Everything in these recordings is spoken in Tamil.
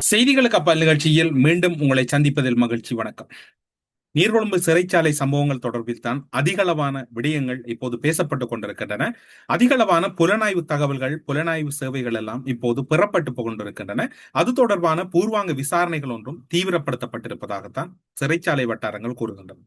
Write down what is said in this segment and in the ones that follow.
செய்திகளுக்கு அப்பால் நிகழ்ச்சியில் மீண்டும் உங்களை சந்திப்பதில் மகிழ்ச்சி. வணக்கம். நீர்கொழும்பு சிறைச்சாலை சம்பவங்கள் தொடர்பில் தான் அதிகளவான விடயங்கள் இப்போது பேசப்பட்டுக் கொண்டிருக்கின்றன. அதிகளவான புலனாய்வு தகவல்கள், புலனாய்வு சேவைகள் எல்லாம் இப்போது பெறப்பட்டு கொண்டிருக்கின்றன. அது தொடர்பான பூர்வாங்க விசாரணைகள் ஒன்றும் தீவிரப்படுத்தப்பட்டிருப்பதாகத்தான் சிறைச்சாலை வட்டாரங்கள் கூறுகின்றன.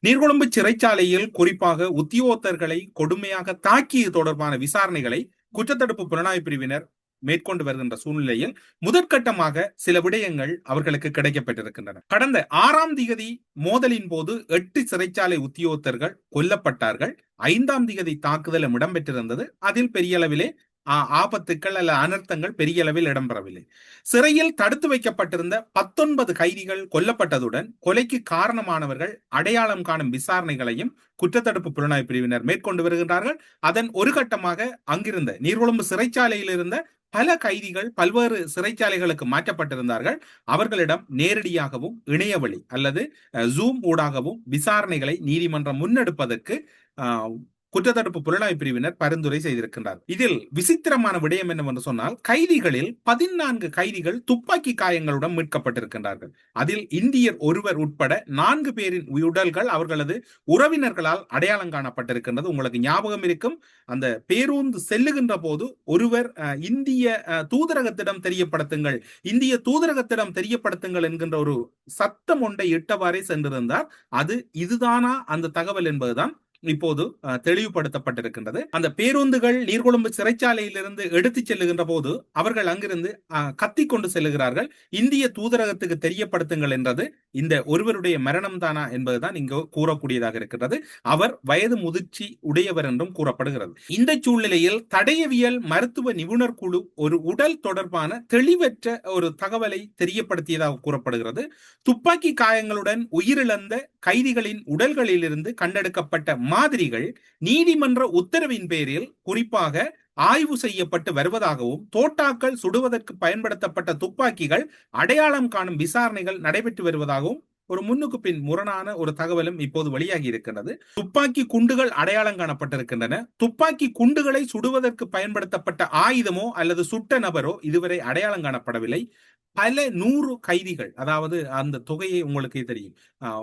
நீர்கொழும்பு சிறைச்சாலையில் குறிப்பாக உத்தியோகத்தர்களை கொடுமையாக தாக்கியது தொடர்பான விசாரணைகளை குற்றத்தடுப்பு புலனாய்வு பிரிவினர் மேற்கொண்டு வருகின்ற சூழ்நிலையில் முதற்கட்டமாக சில விடயங்கள் அவர்களுக்கு கிடைக்கப்பட்டிருக்கின்றன. கடந்த 6ஆம் தேதி மோதலின் போது 8 சிறைச்சாலை உத்தியோகத்தர்கள் கொல்லப்பட்டார்கள். 5ஆம் தேதி தாக்குதலும் இடம்பெற்றிருந்தது. அதில் பெரிய அளவிலே ஆபத்துக்கள் அல்ல அனர்த்தங்கள் பெரிய அளவில் இடம்பெறவில்லை. சிறையில் தடுத்து வைக்கப்பட்டிருந்த 19 கைதிகள் கொல்லப்பட்டதுடன் கொலைக்கு காரணமானவர்கள் அடையாளம் காணும் விசாரணைகளையும் குற்றத்தடுப்பு புலனாய்வு பிரிவினர் மேற்கொண்டு வருகின்றார்கள். அதன் ஒரு கட்டமாக அங்கிருந்த நீர்கொழும்பு சிறைச்சாலையில் இருந்த பல கைதிகள் பல்வேறு சிறைச்சாலைகளுக்கு மாற்றப்பட்டிருந்தார்கள். அவர்களிடம் நேரடியாகவும் இணையவழி அல்லது ஜூம் ஊடாகவும் விசாரணைகளை நீதிமன்றம் முன்னெடுப்பதற்கு குற்றத்தடுப்பு புலனாய்வு பிரிவினர் பரிந்துரை செய்திருக்கின்றார். இதில் விசித்திரமான விடயம் என்னவென்று சொன்னால், கைதிகளில் 14 கைதிகள் துப்பாக்கி காயங்களுடன் மீட்கப்பட்டிருக்கின்றார்கள். அதில் இந்தியர் ஒருவர் உட்பட 4 பேரின் உடல்கள் அவர்களது உறவினர்களால் அடையாளம் காணப்பட்டிருக்கின்றது. உங்களுக்கு ஞாபகம் இருக்கும், அந்த பேருந்து செல்லுகின்ற போது ஒருவர் இந்திய தூதரகத்திடம் தெரியப்படுத்துங்கள், இந்திய தூதரகத்திடம் தெரியப்படுத்துங்கள் என்கின்ற ஒரு சத்தம் ஒன்றை இட்டவாறே சென்றிருந்தார். அது இதுதானா அந்த தகவல் என்பதுதான் இப்போது தெளிவுபடுத்தப்பட்டிருக்கின்றது. அந்த பேருந்துகள் நீர்கொழும்பு சிறைச்சாலையிலிருந்து எடுத்துச் செல்லுகின்ற போது அவர்கள் அங்கிருந்து கத்திக் கொண்டு செல்லுகிறார்கள். இந்திய தூதரகத்துக்கு தெரியப்படுத்துங்கள் என்றது இந்த ஒருவருடைய மரணம் தானா என்பதுதான் இங்கு கூறக்கூடியதாக இருக்கிறது. அவர் வயது முதிர்ச்சி உடையவர் என்றும் கூறப்படுகிறது. இந்த சூழ்நிலையில் தடயவியல் மருத்துவ நிபுணர் குழு ஒரு உடல் தொடர்பான தெளிவற்ற ஒரு தகவலை தெரியப்படுத்தியதாக கூறப்படுகிறது. துப்பாக்கி காயங்களுடன் உயிரிழந்த கைதிகளின் உடல்களில் இருந்து கண்டெடுக்கப்பட்ட மாதிரிகள் நீதிமன்ற உத்தரவின் பேரில் குறிப்பாக ஆய்வு செய்யப்பட்டு வருவதாகவும், தோட்டாக்கள் சுடுவதற்கு பயன்படுத்தப்பட்ட துப்பாக்கிகள் அடையாளம் காணும் விசாரணைகள் நடைபெற்று வருவதாகவும் ஒரு முன்னுக்கு பின் முரணான ஒரு தகவலும் இப்போது வெளியாகி இருக்கிறது. துப்பாக்கி குண்டுகள் அடையாளம் காணப்பட்டிருக்கின்றன. துப்பாக்கி குண்டுகளை சுடுவதற்கு பயன்படுத்தப்பட்ட ஆயுதமோ அல்லது சுட்ட நபரோ இதுவரை அடையாளம் காணப்படவில்லை. பல 100 கைதிகள், அதாவது அந்த தொகையை உங்களுக்கு தெரியும்,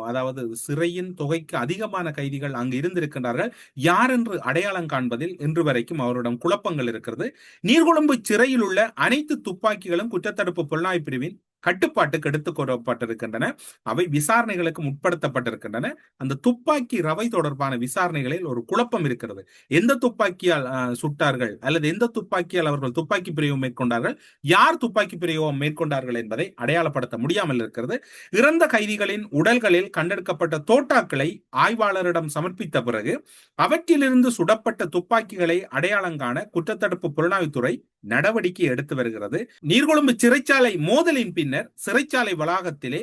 அதாவது சிறையின் தொகைக்கு அதிகமான கைதிகள் அங்கு இருந்திருக்கின்றார்கள். யார் என்று அடையாளம் காண்பதில் இன்று வரைக்கும் அவரிடம் குழப்பங்கள் இருக்கிறது. நீர்கொழும்பு சிறையில் உள்ள அனைத்து துப்பாக்கிகளும் குற்றத்தடுப்பு புலனாய்வு பிரிவின் கட்டுப்பாட்டுக்கு எடுத்துக் கொள்ளப்பட்டிருக்கின்றன. அவை விசாரணைகளுக்கு உட்படுத்தப்பட்டிருக்கின்றன. அந்த துப்பாக்கி ரவை தொடர்பான விசாரணைகளில் ஒரு குழப்பம் இருக்கிறது. எந்த துப்பாக்கியால் சுட்டார்கள் அல்லது எந்த துப்பாக்கியால் அவர்கள் துப்பாக்கி பிரயோகம் மேற்கொண்டார்கள், யார் துப்பாக்கி பிரயோகம் மேற்கொண்டார்கள் என்பதை அடையாளப்படுத்த முடியாமல் இருக்கிறது. இறந்த கைதிகளின் உடல்களில் கண்டெடுக்கப்பட்ட தோட்டாக்களை ஆய்வாளரிடம் சமர்ப்பித்த பிறகு அவற்றிலிருந்து சுடப்பட்ட துப்பாக்கிகளை அடையாளம் காண குற்றத்தடுப்பு புலனாய்வுத்துறை நடவடிக்கை எடுத்து வருகிறது. நீர்கொழும்பு சிறைச்சாலை மோதலின் பின்னர் சிறைச்சாலை வளாகத்திலே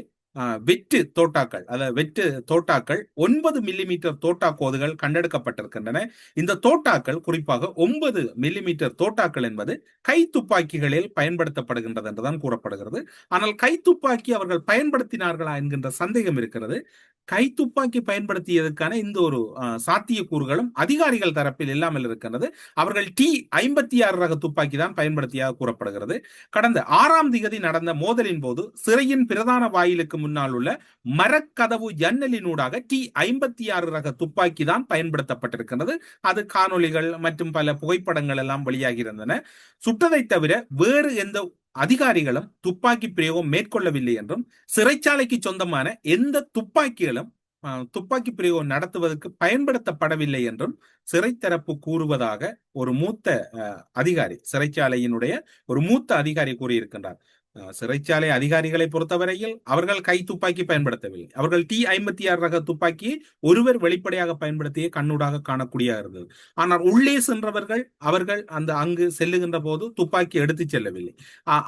வெற்று தோட்டாக்கள், அதாவது வெற்று தோட்டாக்கள் 9 மில்லிமீட்டர் தோட்டா கோதுகள் கண்டெடுக்கப்பட்டிருக்கின்றன. இந்த தோட்டாக்கள் குறிப்பாக 9 மில்லிமீட்டர் தோட்டாக்கள் என்பது கை துப்பாக்கிகளில் பயன்படுத்தப்படுகின்றது என்றுதான் கூறப்படுகிறது. ஆனால் கை துப்பாக்கி அவர்கள் பயன்படுத்தினார்களா என்கின்ற சந்தேகம் இருக்கிறது. கை துப்பாக்கி பயன்படுத்தியதற்கான இந்த ஒரு சாத்தியக்கூறுகளும் அதிகாரிகள் தரப்பில் இல்லாமல் இருக்கின்றது. அவர்கள் T-56 ரக துப்பாக்கி தான் பயன்படுத்தியாக கூறப்படுகிறது. கடந்த 6ஆம் தேதி நடந்த மோதலின் போது சிறையின் பிரதான வாயிலுக்கு முன்னால் உள்ள மரக்கதவு ஜன்னலினூடாக T-56 ரக துப்பாக்கி தான் பயன்படுத்தப்பட்டிருக்கிறது. அது காணொலிகள் மற்றும் பல புகைப்படங்கள் எல்லாம் வெளியாகி இருந்தன. சுட்டதை தவிர வேறு எந்த அதிகாரிகளும் துப்பாக்கி பிரயோகம் மேற்கொள்ளவில்லை என்றும், சிறைச்சாலைக்கு சொந்தமான எந்த துப்பாக்கிகளும் துப்பாக்கி பிரயோகம் நடத்துவதற்கு பயன்படுத்தப்படவில்லை என்றும் சிறைத்தரப்பு கூறுவதாக ஒரு மூத்த அதிகாரி, சிறைச்சாலையினுடைய ஒரு மூத்த அதிகாரி கூறியிருக்கின்றார். சிறைச்சாலை அதிகாரிகளை பொறுத்தவரையில் அவர்கள் கை துப்பாக்கி பயன்படுத்தவில்லை. அவர்கள் T-56 ரக துப்பாக்கியை ஒருவர் வெளிப்படையாக பயன்படுத்திய கண்ணூடாக காணக்கூடிய இருந்தது. ஆனால் உள்ளே சென்றவர்கள் அவர்கள் அந்த அங்கு செல்லுகின்ற போது துப்பாக்கி எடுத்து செல்லவில்லை.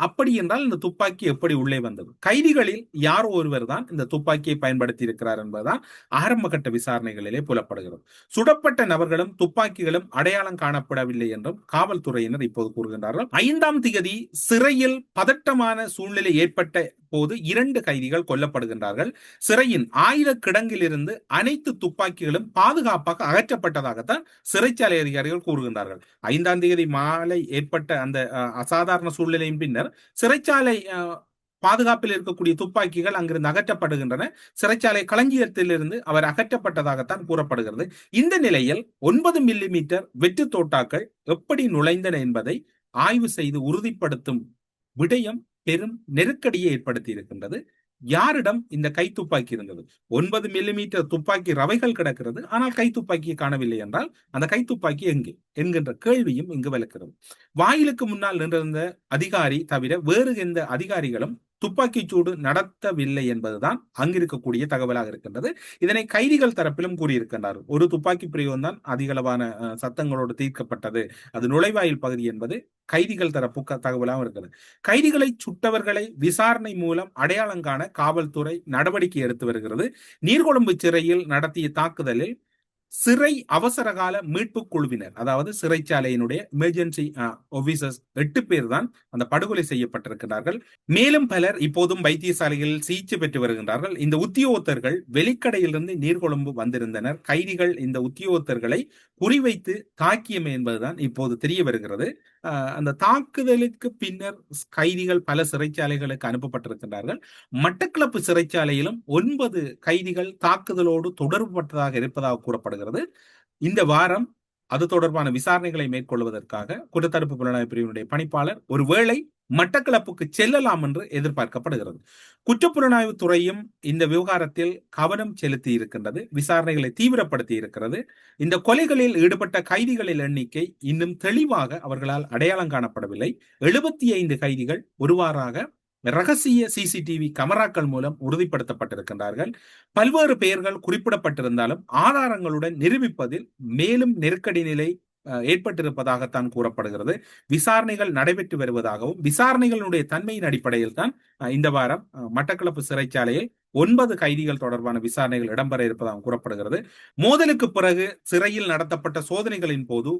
அப்படி என்றால் இந்த துப்பாக்கி எப்படி உள்ளே வந்தது? கைதிகளில் யாரோ ஒருவர் தான் இந்த துப்பாக்கியை பயன்படுத்தி இருக்கிறார் என்பதுதான் ஆரம்ப கட்ட விசாரணைகளிலே புலப்படுகிறது. சுடப்பட்ட நபர்களும் துப்பாக்கிகளும் அடையாளம் காணப்படவில்லை என்றும் காவல்துறையினர் இப்போது கூறுகின்றார்கள். 5ஆம் தேதி சிறையில் பதட்டமான சூழ்நிலை ஏற்பட்ட போது 2 கைதிகள் கொல்லப்படுகின்றார்கள். சிறையின் ஆயுத கிடங்கிலிருந்து அனைத்து துப்பாக்கிகளும் பாதுகாப்பாக அகற்றப்பட்டதாகத்தான் சிறைச்சாலை அதிகாரிகள் கூறுகின்றார்கள். 5ஆம் தேதி மாலை ஏற்பட்ட அந்த அசாதாரண சூழ்நிலையின் பின்னர் சிறைச்சாலை பாதுகாப்பில் இருக்கக்கூடிய துப்பாக்கிகள் அங்கிருந்து அகற்றப்படுகின்றன. சிறைச்சாலை களஞ்சியத்திலிருந்து அவர் அகற்றப்பட்டதாகத்தான் கூறப்படுகிறது. இந்த நிலையில் 9 மில்லிமீட்டர் வெற்று தோட்டாக்கள் எப்படி நுழைந்தன என்பதை ஆய்வு செய்து உறுதிப்படுத்தும் விடயம் பெரும் நெருக்கடியை ஏற்படுத்தி இருக்கின்றது. யாரிடம் இந்த கை துப்பாக்கி இருந்தது? 9 மில்லிமீட்டர் துப்பாக்கி ரவைகள் கிடக்கிறது, ஆனால் கை துப்பாக்கியை காணவில்லை என்றால் அந்த கை துப்பாக்கி எங்கே என்கின்ற கேள்வியும் இங்கு விளக்கிறது. வாயிலுக்கு முன்னால் நின்றிருந்த அதிகாரி தவிர வேறு எந்த அதிகாரிகளும் துப்பாக்கி சூடு நடத்தவில்லை என்பதுதான் அங்கிருக்கக்கூடிய தகவலாக இருக்கின்றது. இதனை கைதிகள் தரப்பிலும் கூறியிருக்கின்றார். ஒரு துப்பாக்கி பிரயோகம் தான் அதிகளவான சத்தங்களோடு தீர்க்கப்பட்டது, அது நுழைவாயில் பகுதி என்பது கைதிகள் தரப்பு தகவலாக இருக்கிறது. கைதிகளை சுட்டவர்களை விசாரணை மூலம் அடையாளம் காண காவல்துறை நடவடிக்கை எடுத்து வருகிறது. நீர்கொழும்பு சிறையில் நடத்திய தாக்குதலில் சிறை அவசரகால மீட்பு குழுவினர், அதாவது சிறைச்சாலையினுடைய எமர்ஜென்சி ஆபீசர்ஸ் 8 பேர் தான் அந்த படுகொலை செய்யப்பட்டிருக்கிறார்கள். மேலும் பலர் இப்போதும் வைத்தியசாலைகளில் சிகிச்சை பெற்று வருகின்றார்கள். இந்த உத்தியோகத்தர்கள் வெளிக்கடையிலிருந்து நீர்கொழும்பு வந்திருந்தனர். கைதிகள் இந்த உத்தியோகத்தர்களை குறிவைத்து தாக்கியம் என்பதுதான் இப்போது தெரிய வருகிறது. அந்த தாக்குதலுக்கு பின்னர் கைதிகள் பல சிறைச்சாலைகளுக்கு அனுப்பப்பட்டிருக்கின்றார்கள். மட்டக்களப்பு சிறைச்சாலையிலும் 9 கைதிகள் தாக்குதலோடு தொடர்புபட்டதாக இருப்பதாக கூறப்படுகிறது. இந்த வாரம் அது தொடர்பான விசாரணைகளை மேற்கொள்வதற்காக குற்றத்தடுப்பு புலனாய்வு பிரிவினுடைய பணிப்பாளர் ஒருவேளை மட்டக்களப்புக்கு செல்லலாம் என்று எதிர்பார்க்கப்படுகிறது. குற்றப்புலனாய்வு துறையும் இந்த விவகாரத்தில் கவனம் செலுத்தி இருக்கின்றது, விசாரணைகளை தீவிரப்படுத்தி இருக்கிறது. இந்த கொலைகளில் ஈடுபட்ட கைதிகளின் எண்ணிக்கை இன்னும் தெளிவாக அவர்களால் அடையாளம் காணப்படவில்லை. 75 கைதிகள் ஒருவாறாக ரகசிய சிசிடிவி கேமராக்கள் மூலம் உறுதிப்படுத்தப்பட்டிருக்கின்றார்கள். பல்வேறு பெயர்கள் குறிப்பிடப்பட்டிருந்தாலும் ஆதாரங்களுடன் நிரூபிப்பதில் மேலும் நெருக்கடி நிலை ஏற்பட்டிருப்பதாகத்தான் கூறப்படுகிறது. விசாரணைகள் நடைபெற்று வருவதாகவும் விசாரணைகளுடைய தன்மையின் அடிப்படையில் தான் இந்த வாரம் மட்டக்களப்பு சிறைச்சாலையில் 9 கைதிகள் தொடர்பான விசாரணைகள் இடம்பெற இருப்பதாக கூறப்படுகிறது. மோதலுக்கு பிறகு சிறையில் நடத்தப்பட்ட சோதனைகளின் போது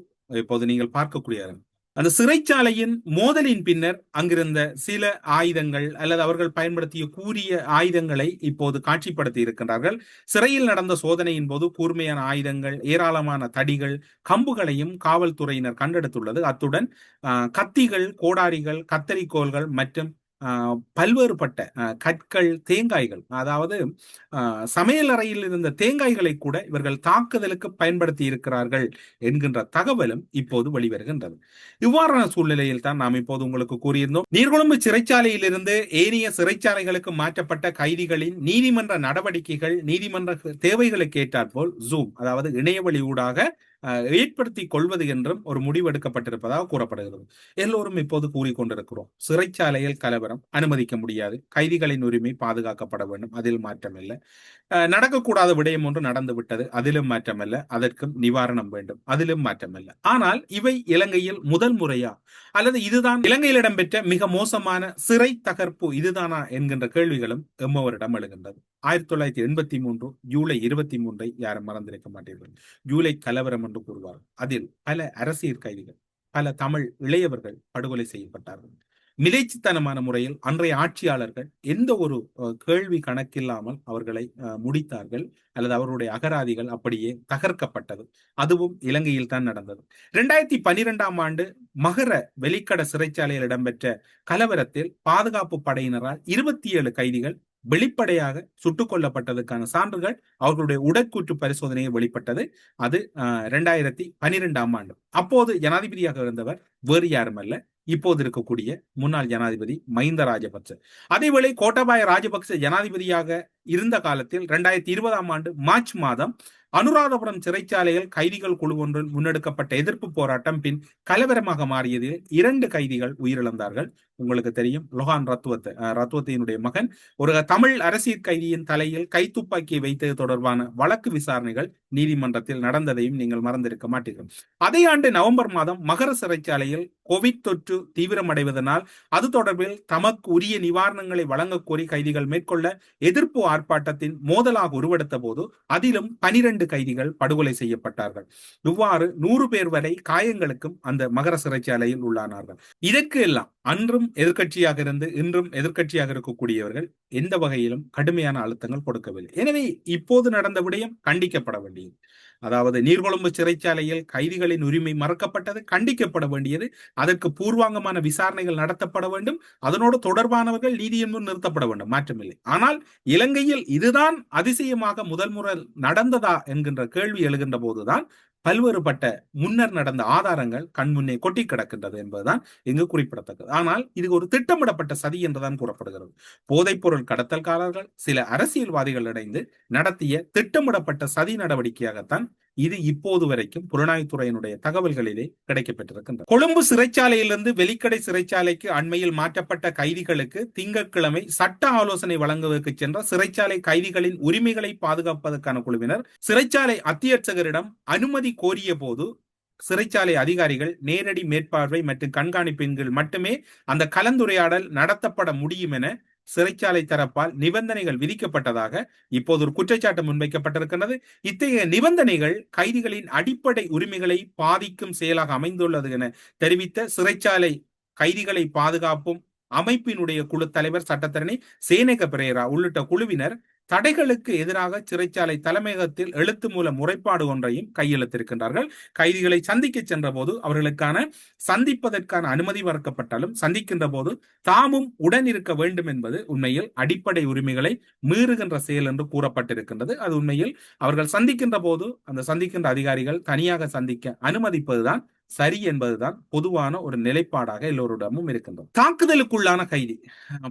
இப்போது நீங்கள் பார்க்கக்கூடிய அந்த சிறைச்சாலையின் மோதலின் பின்னர் அங்கிருந்த சில ஆயுதங்கள் அல்லது அவர்கள் பயன்படுத்திய கூரிய ஆயுதங்களை இப்போது காட்சிப்படுத்தி இருக்கின்றார்கள். சிறையில் நடந்த சோதனையின் போது கூர்மையான ஆயுதங்கள், ஏராளமான தடிகள், கம்புகளையும் காவல்துறையினர் கண்டெடுத்துள்ளது. அத்துடன் கத்திகள், கோடாரிகள், கத்தரிக்கோல்கள் மற்றும் பல்வேறுபட்ட கற்கள், தேங்காய்கள், அதாவது சமையல் அறையில் இருந்த தேங்காய்களை கூட இவர்கள் தாக்குதலுக்கு பயன்படுத்தி இருக்கிறார்கள் என்கின்ற தகவலும் இப்போது வெளிவருகின்றது. இவ்வாறான சூழ்நிலையில் தான் நாம் இப்போது உங்களுக்கு கூறியிருந்தோம், நீர்கொழும்பு சிறைச்சாலையில் இருந்து ஏனைய சிறைச்சாலைகளுக்கு மாற்றப்பட்ட கைதிகளின் நீதிமன்ற நடவடிக்கைகள் நீதிமன்ற தேவைகளுக்கு ஏற்றாற்போல் ஜூம், அதாவது இணையவழி ஊடாக ஏற்படுத்திக் கொள்வது என்றும் ஒரு முடிவு எடுக்கப்பட்டிருப்பதாக கூறப்படுகிறது. எல்லோரும் இப்போது கூறிக்கொண்டிருக்கிறோம், சிறைச்சாலையில் கலவரம் அனுமதிக்க முடியாது, கைதிகளின் உரிமை பாதுகாக்கப்பட வேண்டும், அதில் மாற்றமில்லை. நடக்கக்கூடாத விடயம் ஒன்று நடந்து விட்டது, அதிலும் மாற்றமல்ல, அதற்கும் நிவாரணம் வேண்டும், அதிலும் மாற்றமல்ல. ஆனால் இவை இலங்கையில் முதல் முறையா அல்லது இதுதான் இலங்கையில் இடம்பெற்ற மிக மோசமான சிறை தகர்ப்பு இதுதானா என்கின்ற கேள்விகளும் எம்மவரிடம் எழுகின்றது. 1983 ஜூலை 23 யாரும் மறந்திருக்க மாட்டீர்கள். ஜூலை கலவரம் என்று கூறுவார்கள். அதில் பல அரசியல் கைதிகள், பல தமிழ் இளையவர்கள் படுகொலை செய்யப்பட்டார்கள். மிலைச்சித்தனமான முறையில் அன்றைய ஆட்சியாளர்கள் எந்த ஒரு கேள்வி கணக்கில்லாமல் அவர்களை முடித்தார்கள் அல்லது அவருடைய அகராதிகள் அப்படியே தகர்க்கப்பட்டது. அதுவும் இலங்கையில் தான் நடந்தது. 2012 ஆண்டு மகர வெளிக்கட சிறைச்சாலையில் இடம்பெற்ற கலவரத்தில் பாதுகாப்பு படையினரால் 27 கைதிகள் வெளிப்படையாக சுட்டுக் கொல்லப்பட்டதற்கான சான்றுகள் அவர்களுடைய உடற்கூற்று பரிசோதனையை வெளிப்பட்டது. அது 2012 ஆண்டு. அப்போது ஜனாதிபதியாக இருந்தவர் வேறு யாரும் அல்ல, இப்போது இருக்கக்கூடிய முன்னாள் ஜனாதிபதி மஹிந்த ராஜபக்ச. அதேவேளை கோட்டாபாய ராஜபக்ச ஜனாதிபதியாக இருந்த காலத்தில் 2020 ஆண்டு மார்ச் மாதம் அனுராதபுரம் சிறைச்சாலையில் கைதிகள் குழு ஒன்றில் முன்னெடுக்கப்பட்ட எதிர்ப்பு போராட்டம் பின் கலவரமாக மாறியதில் 2 கைதிகள் உயிரிழந்தார்கள். உங்களுக்கு தெரியும், லொஹான் ரத்வத்தினுடைய மகன் ஒரு தமிழ் அரசியல் கைதியின் தலையில் கைத்துப்பாக்கியை வைத்தது தொடர்பான வழக்கு விசாரணைகள் நீதிமன்றத்தில் நடந்ததையும் நீங்கள் மறந்திருக்க மாட்டீர்கள். அதே ஆண்டு நவம்பர் மாதம் மகர சிறைச்சாலையில் கோவிட் தொற்று தீவிரமடைவதனால் அது தொடர்பில் தமக்கு உரிய நிவாரணங்களை வழங்க கோரி கைதிகள் மேற்கொள்ள எதிர்ப்பு ஆர்ப்பாட்டத்தின் மோதலாக உருவெடுத்த போது அதிலும் 12 கைதிகள் படுகொலை செய்யப்பட்டார்கள். இவ்வாறு 100 பேர் வரை காயங்களுக்கும் அந்த மகர சிறைச்சாலையில் உள்ளானார்கள். இதற்கு எல்லாம் அன்றும் எதிர்கட்சியாக இருந்து இன்றும் எதிர்கட்சியாக இருக்கக்கூடியவர்கள் எந்த வகையிலும் கடுமையான அழுத்தங்கள் கொடுக்கவில்லை. எனவே இப்போது நடந்த விடயம் கண்டிக்கப்பட வேண்டியது. அதாவது நீர்கொழும்பு சிறைச்சாலையில் கைதிகளின் உரிமை மறக்கப்பட்டது, கண்டிக்கப்பட வேண்டியது. அதற்கு பூர்வாங்கமான விசாரணைகள் நடத்தப்பட வேண்டும். அதனோடு தொடர்பானவர்கள் நீதியின் முன் நிறுத்தப்பட வேண்டும், மாற்றமில்லை. ஆனால் இலங்கையில் இதுதான் அதிசயமாக முதல் முறை நடந்ததா என்கின்ற கேள்வி எழுகின்ற போதுதான் பல்வேறுபட்ட முன்னர் நடந்த ஆதாரங்கள் கண்முன்னே கொட்டி கிடக்கின்றது என்பதுதான் இங்கு குறிப்பிடத்தக்கது. ஆனால் இது ஒரு திட்டமிடப்பட்ட சதி என்றுதான் கூறப்படுகிறது. போதைப் பொருள் கடத்தல்காரர்கள் சில அரசியல்வாதிகள் இணைந்து நடத்திய திட்டமிடப்பட்ட சதி நடவடிக்கையாகத்தான் இது இப்போது வரைக்கும் புலனாய்வுத்துறையினுடைய தகவல்களிலே கிடைக்கப்பட்டிருக்கின்றது. கொழும்பு சிறைச்சாலையிலிருந்து வெலிக்கடை சிறைச்சாலைக்கு அண்மையில் மாற்றப்பட்ட கைதிகளுக்கு திங்கட்கிழமை சட்ட ஆலோசனை வழங்குவதற்கு சென்ற சிறைச்சாலை கைதிகளின் உரிமைகளை பாதுகாப்பதற்கான குழுவினர் சிறைச்சாலை அத்தியட்சகரிடம் அனுமதி கோரிய போது சிறைச்சாலை அதிகாரிகள் நேரடி மேற்பார்வை மற்றும் கண்காணிப்பின் கீழ் மட்டுமே அந்த கலந்துரையாடல் நடத்தப்பட முடியும் என சிறைச்சாலை தரப்பால் நிபந்தனைகள் விதிக்கப்பட்டதாக இப்போது ஒரு குற்றச்சாட்டு முன்வைக்கப்பட்டிருக்கிறது. இத்தகைய நிபந்தனைகள் கைதிகளின் அடிப்படை உரிமைகளை பாதிக்கும் செயலாக அமைந்துள்ளது என தெரிவித்த சிறைச்சாலை கைதிகளை பாதுகாப்பும் அமைப்பினுடைய குழு தலைவர் சட்டத்தரணி சேனக பிரேரா உள்ளிட்ட குழுவினர் தடைகளுக்கு எதிராக சிறைச்சாலை தலைமையகத்தில் எழுத்து மூல முறைப்பாடு ஒன்றையும் கையெழுத்திருக்கின்றார்கள். கைதிகளை சந்திக்க சென்ற போது அவர்களுக்கான சந்திப்பதற்கான அனுமதி மறுக்கப்பட்டாலும் சந்திக்கின்ற போது தாமும் உடன் இருக்க வேண்டும் என்பது உண்மையில் அடிப்படை உரிமைகளை மீறுகின்ற செயல் என்று கூறப்பட்டிருக்கின்றது. அது உண்மையில் அவர்கள் சந்திக்கின்ற போது அந்த சந்திக்கின்ற அதிகாரிகள் தனியாக சந்திக்க அனுமதிப்பதுதான் சரி என்பதுதான் பொதுவான ஒரு நிலைப்பாடாக எல்லோரிடமும் இருக்கின்றது. தாக்குதலுக்குள்ளான கைதி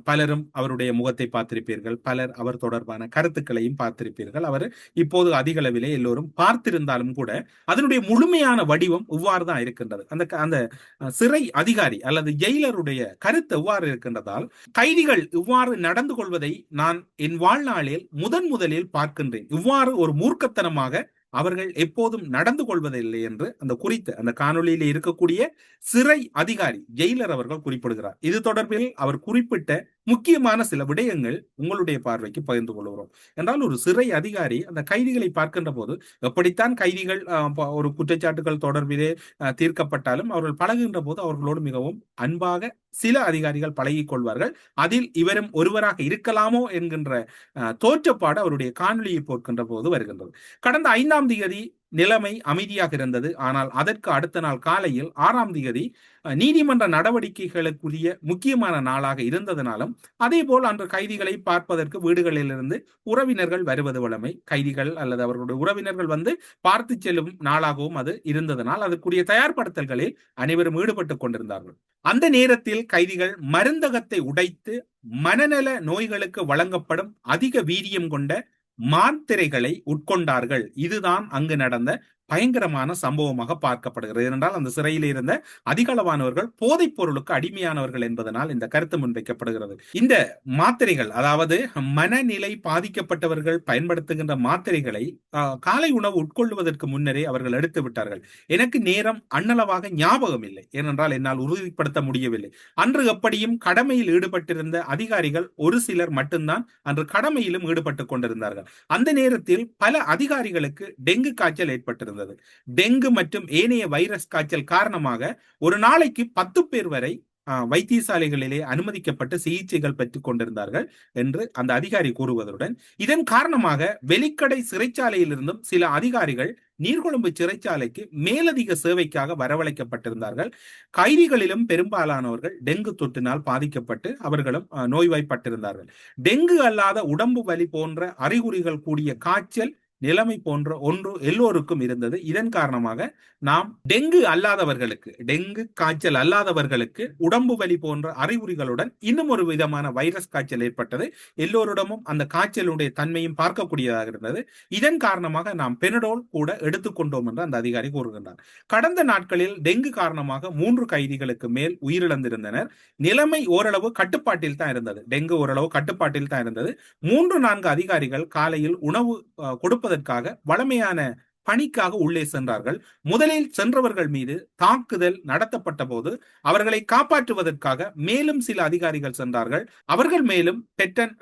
பலரும் அவருடைய முகத்தை பார்த்திருப்பீர்கள், பலர் அவர் தொடர்பான கருத்துக்களையும் பார்த்திருப்பீர்கள். அவர் இப்போது அதிக அளவிலே எல்லோரும் பார்த்திருந்தாலும் கூட அதனுடைய முழுமையான வடிவம் இவ்வாறு தான் இருக்கின்றது. அந்த சிறை அதிகாரி அல்லது ஜெயிலருடைய கருத்து எவ்வாறு இருக்கின்றதால் கைதிகள் இவ்வாறு நடந்து கொள்வதை நான் என் வாழ்நாளில் முதலில் பார்க்கின்றேன். இவ்வாறு ஒரு மூர்க்கத்தனமாக அவர்கள் எப்போதும் நடந்து கொள்வதில்லை என்று அந்த குறித்த அந்த காணொலியிலே இருக்கக்கூடிய சிறை அதிகாரி ஜெயிலர் அவர்கள் குறிப்பிடுகிறார். இது தொடர்பில் அவர் குறிப்பிட்ட முக்கியமான சில விடயங்கள் உங்களுடைய பார்வைக்கு பகிர்ந்து கொள்கிறோம். என்றால் ஒரு சிறை அதிகாரி அந்த கைதிகளை பார்க்கின்ற போது எப்படித்தான் கைதிகள் ஒரு குற்றச்சாட்டுகள் தொடர்பிலே தீர்க்கப்பட்டாலும் அவர்கள் பழகுகின்ற போது அவர்களோடு மிகவும் அன்பாக சில அதிகாரிகள் பழகிக் கொள்வார்கள். அதில் இவரும் ஒருவராக இருக்கலாமோ என்கின்ற தோற்றப்பாடு அவருடைய காணொலியை போர்க்கின்ற போது வருகின்றது. கடந்த 5ஆம் தேதி நிலைமை அமைதியாக இருந்தது. ஆனால் அதற்கு அடுத்த நாள் காலையில் 6ஆம் தேதி நீதிமன்ற நடவடிக்கைகளுக்குரிய முக்கியமான நாளாக இருந்ததனாலும் அதே போல் அன்று கைதிகளை பார்ப்பதற்கு வீடுகளிலிருந்து உறவினர்கள் வருவது வழமை. கைதிகள் அல்லது அவர்களுடைய உறவினர்கள் வந்து பார்த்து செல்லும் நாளாகவும் அது இருந்ததனால் அதற்குரிய தயார்படுத்தல்களில் அனைவரும் ஈடுபட்டுக் கொண்டிருந்தார்கள். அந்த நேரத்தில் கைதிகள் மருந்தகத்தை உடைத்து மனநல நோய்களுக்கு வழங்கப்படும் அதிக வீரியம் கொண்ட மாத்திரைகளை உட்கொண்டார்கள். இதுதான் அங்கு நடந்த பயங்கரமான சம்பவமாக பார்க்கப்படுகிறது. ஏனென்றால் அந்த சிறையில் இருந்த அதிகளவானவர்கள் போதைப் பொருளுக்கு அடிமையானவர்கள் என்பதனால் இந்த கருத்து முன்வைக்கப்படுகிறது. இந்த மாத்திரைகள், அதாவது மனநிலை பாதிக்கப்பட்டவர்கள் பயன்படுத்துகின்ற மாத்திரைகளை காலை உணவு உட்கொள்வதற்கு முன்னரே அவர்கள் எடுத்து விட்டார்கள். எனக்கு நேரம் அன்னளவாக ஞாபகம் இல்லை, ஏனென்றால் என்னால் உறுதிப்படுத்த முடியவில்லை. அன்று எப்படியும் கடமையில் ஈடுபட்டிருந்த அதிகாரிகள் ஒரு சிலர் மட்டும்தான் அன்று கடமையிலும் ஈடுபட்டுக் கொண்டிருந்தார்கள். அந்த நேரத்தில் பல அதிகாரிகளுக்கு டெங்கு காய்ச்சல் ஏற்பட்டிருந்தது. டெங்கு மற்றும் ஏனைய வைரஸ் காய்ச்சல் காரணமாக ஒரு நாளைக்கு 10 பேர் வரை வைத்தியசாலைகளிலே அனுமதிக்கப்பட்டு சிகிச்சைகள் பெற்றுக் கொண்டிருந்தார்கள் என்று அந்த அதிகாரி கூறுவதுடன் இதன் காரணமாக வெலிக்கடை சிறைச்சாலையில் இருந்தும் சில அதிகாரிகள் நீர்கொழும்பு சிறைச்சாலைக்கு மேலதிக சேவைக்காக வரவழைக்கப்பட்டிருந்தார்கள். கைதிகளிலும் பெரும்பாலானவர்கள் டெங்கு தொற்றினால் பாதிக்கப்பட்டு அவர்களும் நோய்வாய்ப்பட்டிருந்தார்கள். டெங்கு அல்லாத உடம்பு வலி போன்ற அறிகுறிகள் கூடிய காய்ச்சல் நிலைமை போன்ற ஒன்று எல்லோருக்கும் இருந்தது. இதன் காரணமாக நாம் டெங்கு அல்லாதவர்களுக்கு, டெங்கு காய்ச்சல் அல்லாதவர்களுக்கு உடம்பு வலி போன்ற அறிகுறிகளுடன் இன்னும் ஒரு விதமான வைரஸ் காய்ச்சல் ஏற்பட்டது. எல்லோரிடமும் அந்த காய்ச்சலுடைய தன்மையும் பார்க்கக்கூடியதாக இருந்தது. இதன் காரணமாக நாம் பெனடோல் கூட எடுத்துக்கொண்டோம் என்று அந்த அதிகாரி கூறுகின்றார். கடந்த நாட்களில் டெங்கு காரணமாக 3 கைதிகளுக்கு மேல் உயிரிழந்திருந்தனர். நிலைமை ஓரளவு கட்டுப்பாட்டில் தான் இருந்தது. டெங்கு ஓரளவு கட்டுப்பாட்டில் தான் இருந்தது. 3-4 அதிகாரிகள் காலையில் உணவு கொடுப்பதற்காக வளமையான பணிக்காக உள்ளே சென்றார்கள். முதலில் சென்றவர்கள் மீது தாக்குதல் நடத்தப்பட்ட போது அவர்களை காப்பாற்றுவதற்காக மேலும் சில அதிகாரிகள் சென்றார்கள். அவர்கள் மேலும் பெட்டன்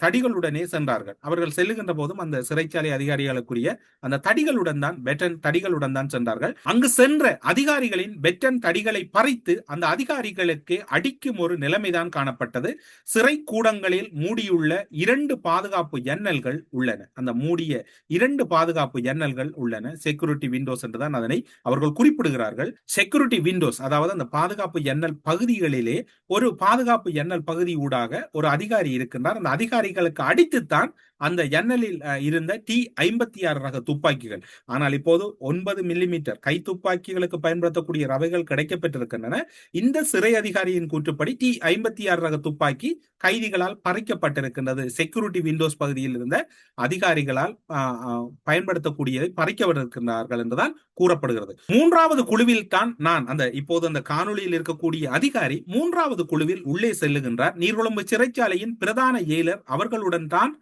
தடிகளுடனே சென்றார்கள். அவர்கள் செல்லுகின்ற போதும் அந்த சிறைச்சாலை அதிகாரிகளுக்குரிய அந்த தடிகளுடன் தான், பெட்டன் தடிகளுடன் தான் சென்றார்கள். அங்கு சென்ற அதிகாரிகளின் பெட்டன் தடிகளை பறித்து அந்த அதிகாரிகளுக்கு அடிக்கும் ஒரு நிலைமைதான் காணப்பட்டது. சிறை கூடங்களில் மூடியுள்ள 2 பாதுகாப்பு ஜன்னல்கள் உள்ளன. அந்த மூடிய 2 பாதுகாப்பு ஜன்னல்கள் உள்ளன. உள்ளன. செக்யூரிட்டி விண்டோஸ் என்றுதான் அதனை அவர்கள் குறிப்பிடுகிறார்கள். செக்யூரிட்டி விண்டோஸ், அதாவது அந்த பாதுகாப்பு எண்ணல் பகுதிகளிலே ஒரு பாதுகாப்பு எண்ணல் பகுதி ஊடாக ஒரு அதிகாரி இருக்கின்றார். அந்த அதிகாரிகளுக்கு அடித்துத்தான் அந்த எண்ணலில் இருந்த T56 ரக துப்பாக்கிகள். ஆனால் இப்போது 9 மில்லிமீட்டர் கை துப்பாக்கிகளுக்கு பயன்படுத்தக்கூடிய ரவைகள் கிடைக்கப்பட்டிருக்கின்றன. இந்த சிறை அதிகாரியின் கூற்றுப்படி T56 ரக துப்பாக்கி கைதிகளால் பறிக்கப்பட்டிருக்கின்றது. செக்யூரிட்டி விண்டோஸ் பகுதியில் இருந்த அதிகாரிகளால் பயன்படுத்தக்கூடியதை பறிக்கப்பட்டிருக்கிறார்கள் என்றுதான் கூறப்படுகிறது. மூன்றாவது குழுவில் தான் நான் இப்போது அந்த காணொலியில் இருக்கக்கூடிய அதிகாரி மூன்றாவது குழுவில் உள்ளே செல்லுகின்றார். நீர்கொழும்பு சிறைச்சாலையின் பிரதான ஏலர் அவர்களுடன் தான்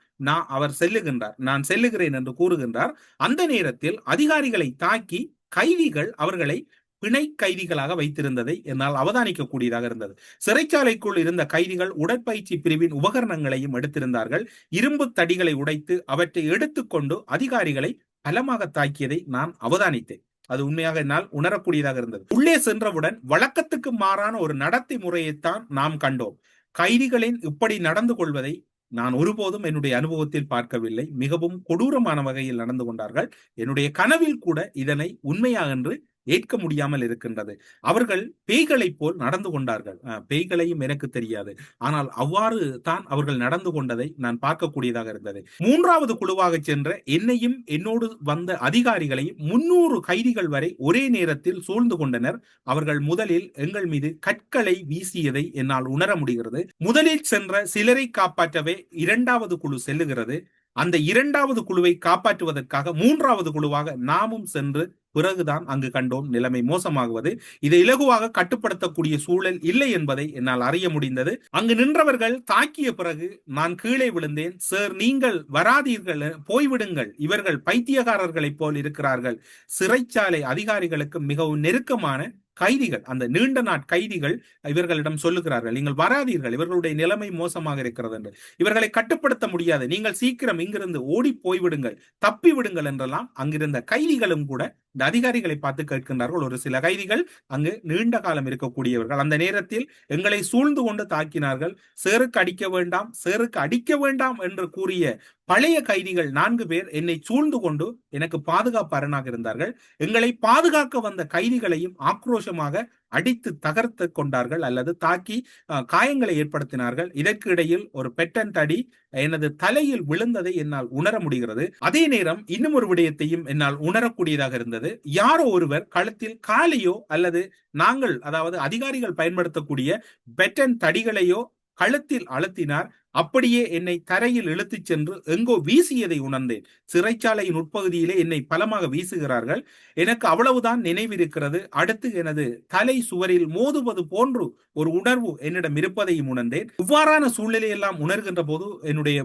அவர் செல்லுகின்றார். நான் செல்லுகிறேன் என்று கூறுகின்றார். அந்த நேரத்தில் அதிகாரிகளை தாக்கி கைதிகள் அவர்களை பிணை கைதிகளாக வைத்திருந்ததை என்னால் அவதானிக்கக்கூடியதாக இருந்தது. சிறைச்சாலைக்குள் இருந்த கைதிகள் உடற்பயிற்சி பிரிவின் உபகரணங்களையும் எடுத்திருந்தார்கள். இரும்பு தடிகளை உடைத்து அவற்றை எடுத்துக்கொண்டு அதிகாரிகளை பலமாக தாக்கியதை நான் அவதானித்தேன். அது உண்மையாக என்னால் உணரக்கூடியதாக இருந்தது. உள்ளே சென்றவுடன் வழக்கத்துக்கு மாறான ஒரு நடத்தை முறையைத்தான் நாம் கண்டோம். கைதிகளின் இப்படி நடந்து கொள்வதை நான் ஒருபோதும் என்னுடைய அனுபவத்தில் பார்க்கவில்லை. மிகவும் கொடூரமான வகையில் நடந்து கொண்டார்கள். என்னுடைய கனவில் கூட இதனை உண்மையாக என்று ஏற்க முடியாமல் இருக்கின்றது. அவர்கள் பேய்களை போல் நடந்து கொண்டார்கள். பேய்களையும் எனக்கு தெரியாது, ஆனால் அவ்வாறு தான் அவர்கள் நடந்து கொண்டதை நான் பார்க்கக்கூடியதாக இருந்தது. மூன்றாவது குழுவாக சென்ற என்னையும் என்னோடு வந்த அதிகாரிகளையும் 300 கைதிகள் வரை ஒரே நேரத்தில் சூழ்ந்து கொண்டனர். அவர்கள் முதலில் எங்கள் மீது கற்களை வீசியதை என்னால் உணர முடிகிறது. முதலில் சென்ற சிலரை காப்பாற்றவே இரண்டாவது குழு செல்லுகிறது. அந்த இரண்டாவது குழுவை காப்பாற்றுவதற்காக மூன்றாவது குழுவாக நாமும் சென்று பிறகுதான் அங்கு கண்டோம் நிலைமை மோசமாகுவது. இதை இலகுவாக கட்டுப்படுத்தக்கூடிய சூழல் இல்லை என்பதை என்னால் அறிய முடிந்தது. அங்கு நின்றவர்கள் தாக்கிய பிறகு நான் கீழே விழுந்தேன். சார், நீங்கள் வராதீர்கள், போய்விடுங்கள், இவர்கள் பைத்தியக்காரர்களைப் போல் இருக்கிறார்கள். சிறைச்சாலை அதிகாரிகளுக்கு மிகவும் நெருக்கமான கைதிகள், அந்த நீண்ட நாட் கைதிகள் இவர்களிடம் சொல்லுகிறார்கள், நீங்கள் வராதீர்கள், இவர்களுடைய நிலைமை மோசமாக இருக்கிறது என்று. இவர்களை கட்டுப்படுத்த முடியாது, நீங்கள் சீக்கிரம் இங்கிருந்து ஓடி போய்விடுங்கள், தப்பி விடுங்கள் என்றெல்லாம் அங்கிருந்த கைதிகளும் கூட இந்த அதிகாரிகளை பார்த்து கேட்கின்றார்கள். ஒரு சில கைதிகள் அங்கு நீண்ட காலம் இருக்கக்கூடியவர்கள். அந்த நேரத்தில் எங்களை சூழ்ந்து கொண்டு தாக்கினார்கள். சேருக்கு அடிக்க வேண்டாம், சேருக்கு அடிக்க வேண்டாம் என்று கூறிய பழைய கைதிகள் 4 பேர் என்னை சூழ்ந்து கொண்டு எனக்கு பாதுகாப்பு அரணாக இருந்தார்கள். எங்களை பாதுகாக்க வந்த கைதிகளையும் ஆக்ரோஷமாக அடித்து தகர்த்து கொண்டார்கள் அல்லது தாக்கி காயங்களை ஏற்படுத்தினார்கள். இதற்கு இடையில் ஒரு பெட்டன் அடி எனது தலையில் விழுந்ததை என்னால் உணர முடிகிறது. அதே நேரம் இன்னும் ஒரு விடயத்தையும் என்னால் உணரக்கூடியதாக இருந்தது. யாரோ ஒருவர் கழுத்தில் காலையோ அல்லது அதாவது அதிகாரிகள் பயன்படுத்தக்கூடிய பெட்டன் தடிகளையோ கழுத்தில் அழுத்தினார். அப்படியே என்னை தரையில் இழுத்துச் சென்று எங்கோ வீசியதை உணர்ந்தேன். சிறைச்சாலையின் உட்பகுதியிலே என்னை பலமாக வீசுகிறார்கள். எனக்கு அவ்வளவுதான் நினைவிருக்கிறது. அடுத்து எனது தலை சுவரில் மோதுவது போன்று ஒரு உணர்வு என்னிடம் இருப்பதையும் உணர்ந்தேன். இவ்வாறான சூழ்நிலையெல்லாம் உணர்கின்ற போது என்னுடைய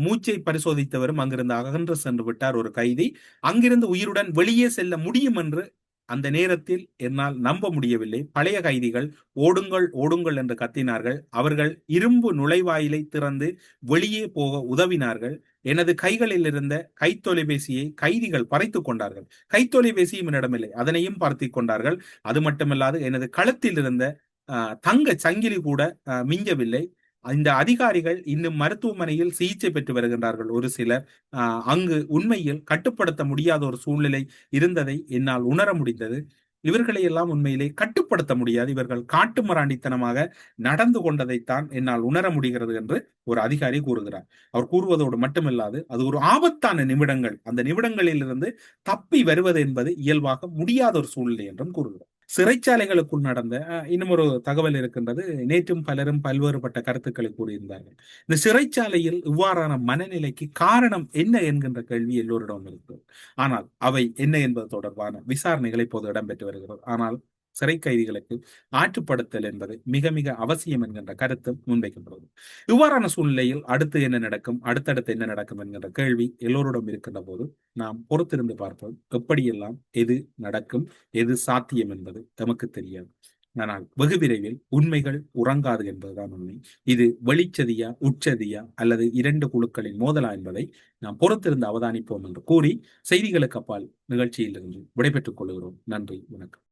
மூச்சை பரிசோதித்தவரும் அங்கிருந்து அகன்று சென்று விட்டார் ஒரு கைதி. அங்கிருந்து உயிருடன் வெளியே செல்ல முடியும் என்று அந்த நேரத்தில் என்னால் நம்ப முடியவில்லை. பழைய கைதிகள் ஓடுங்கள் ஓடுங்கள் என்று கத்தினார்கள். அவர்கள் இரும்பு நுழைவாயிலை திறந்து வெளியே போக உதவினார்கள். எனது கைகளில் இருந்த கைத்தொலைபேசியை கைதிகள் பறித்துக் கொண்டார்கள். கைத்தொலைபேசியும் என்னிடமில்லை, அதனையும் பறித்துக் கொண்டார்கள். அது மட்டுமல்லாது எனது களத்தில் இருந்த தங்க சங்கிலி கூட மிஞ்சவில்லை. இந்த அதிகாரிகள் இன்னும் மருத்துவமனையில் சிகிச்சை பெற்று வருகின்றார்கள். ஒரு சிலர் அங்கு உண்மையில் கட்டுப்படுத்த முடியாத ஒரு சூழ்நிலை இருந்ததை என்னால் உணர முடிந்தது. இவர்களை எல்லாம் உண்மையிலே கட்டுப்படுத்த முடியாது, இவர்கள் காட்டுமிராண்டித்தனமாக நடந்து கொண்டதைத்தான் என்னால் உணர முடிகிறது என்று ஒரு அதிகாரி கூறுகிறார். அவர் கூறுவதோடு மட்டுமில்லாது அது ஒரு ஆபத்தான நிமிடங்கள், அந்த நிமிடங்களில் இருந்து தப்பி வருவது என்பது இயல்பாக முடியாத ஒரு சூழ்நிலை என்றும் கூறுகிறார். சிறைச்சாலைகளுக்குள் நடந்த இன்னும் ஒரு தகவல் இருக்கின்றது. நேற்றும் பலரும் பல்வேறுபட்ட கருத்துக்களை கூறியிருந்தார்கள். இந்த சிறைச்சாலையில் இவ்வாறான மனநிலைக்கு காரணம் என்ன என்கின்ற கேள்வி எல்லோரிடம் இருக்கிறது. ஆனால் அவை என்ன என்பது தொடர்பான விசாரணைகள் இப்போது இடம்பெற்று வருகிறது. ஆனால் சிறை கைதிகளுக்கு ஆற்றுப்படுத்தல் என்பது மிக மிக அவசியம் என்கின்ற கருத்து முன்வைக்கப்படுவது. இவ்வாறான சூழ்நிலையில் அடுத்து என்ன நடக்கும், அடுத்தடுத்து என்ன நடக்கும் என்கின்ற கேள்வி எல்லோரிடம் இருக்கின்ற போது நாம் பொறுத்திருந்து பார்ப்போம். எப்படியெல்லாம் எது நடக்கும், எது சாத்தியம் என்பது நமக்கு தெரியாது. ஆனால் வெகு விரைவில் உண்மைகள் உறங்காது என்பதுதான் உண்மை. இது வெளிச்சதியா உட்சதியா அல்லது 2 குழுக்களின் மோதலா என்பதை நாம் பொறுத்திருந்து அவதானிப்போம் என்று கூறி செய்திகளுக்கு அப்பால் நிகழ்ச்சியிலிருந்து விடைபெற்றுக் கொள்கிறோம். நன்றி, வணக்கம்.